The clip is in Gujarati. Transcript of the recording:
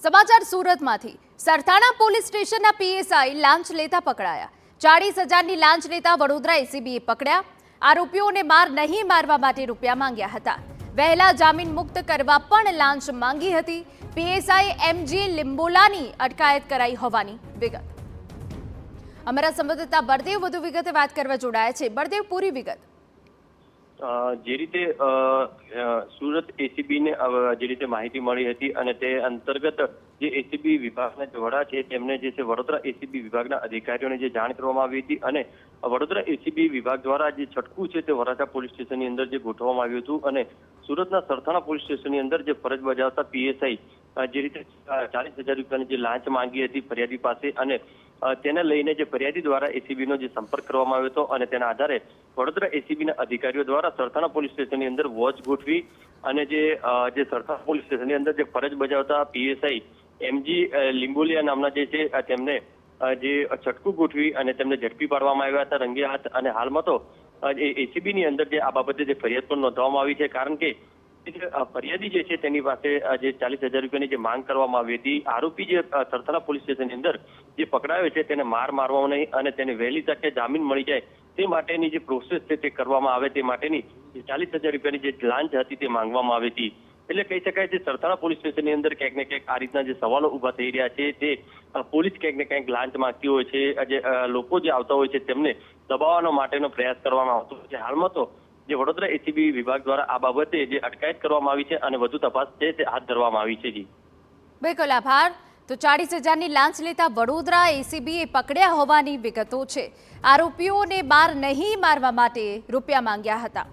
સમાચાર સુરતમાંથી સરથાણા પોલીસ સ્ટેશનના પીએસઆઈ લાંચ લેતા પકડાયા। 40,000ની લાંચ લેતા વડોદરા એસીબીએ પકડ્યા। આરોપીઓને માર નહીં મારવા માટે રૂપિયા માંગ્યા હતા। વહેલા જામીન મુક્ત કરવા પણ લાંચ માંગી હતી। પીએસઆઈ એમજી લિંબોલાની અટકાયત કરાઈ હોવાની વિગત। અમારા સંવાદદાતા બળદેવ વધુ વિગતે વાત કરવા જોડાયા છે। બળદેવ, પૂરી વિગત। જે રીતે સુરત એસીબીને જે રીતે માહિતી મળી હતી અને તે અંતર્ગત જે એસીબી વિભાગના જે વડા છે તેમને જે છે વડોદરા એસીબી વિભાગના અધિકારીઓને જે જાણ કરવામાં આવી હતી અને વડોદરા એસીબી વિભાગ દ્વારા જે છટકું છે તે વરાછા પોલીસ સ્ટેશનની અંદર જે ગોઠવવામાં આવ્યું હતું અને સુરતના સરથાણા પોલીસ સ્ટેશનની અંદર જે ફરજ બજાવતા પીએસઆઈ જે રીતે 40,000 રૂપિયાની જે લાંચ માંગી હતી ફરિયાદી પાસે અને તેને લઈને જે ફરિયાદી દ્વારા એસીબીનો જે સંપર્ક કરવામાં આવ્યો હતો અને તેના આધારે વડોદરા એસીબીના અધિકારીઓ દ્વારા સરથાણા પોલીસ સ્ટેશનની અંદર વોચ ગોઠવી અને જે સરથાણા પોલીસ સ્ટેશનની અંદર જે ફરજ બજાવતા પીએસઆઈ એમજી લિંબોલિયા નામના જે છે તેમને જે છટકું ગોઠવી અને તેમને ઝડપી પાડવામાં આવ્યા હતા રંગે હાથ। અને હાલમાં તો એસીબીની અંદર જે આ બાબતે જે ફરિયાદ પણ નોંધવામાં આવી છે, કારણ કે ફરિયાદી જે છે તેની પાસે જે 40,000 રૂપિયાની જે માંગ કરવામાં આવી હતી। આરોપી જે સરથાણા પોલીસ સ્ટેશનની અંદર જે પકડાયો છે તેને માર મારવા નહીં અને તેને વહેલી તકે જામીન મળી જાય તે માટેની જે પ્રોસેસ છે તે કરવામાં આવે તે માટેની 40,000 રૂપિયાની જે લાંચ હતી તે માંગવામાં આવી હતી। એટલે કહી શકાય છે સરથાણા પોલીસ સ્ટેશનની અંદર ક્યાંક ને ક્યાંક આ રીતના જે સવાલો ઉભા થઈ રહ્યા છે તે પોલીસ ક્યાંક ને ક્યાંક લાંચ માંગતી હોય છે, જે લોકો જે આવતા હોય છે તેમને દબાવવાનો માટેનો પ્રયાસ કરવામાં આવતો હોય છે। હાલમાં તો જે વડોદરા એસીબી વિભાગ દ્વારા આ બાબતે જે અટકાયત કરવામાં આવી છે અને વધુ તપાસ છે તે હાથ ધરવામાં આવી છે। જી બિલકુલ, આભાર। તો 40,000ની લાંચ લેતા વડોદરા એસીબીએ પકડ્યા હોવાની વિગતો છે। આરોપીઓને માર નહીં મારવા માટે રૂપિયા માંગ્યા હતા।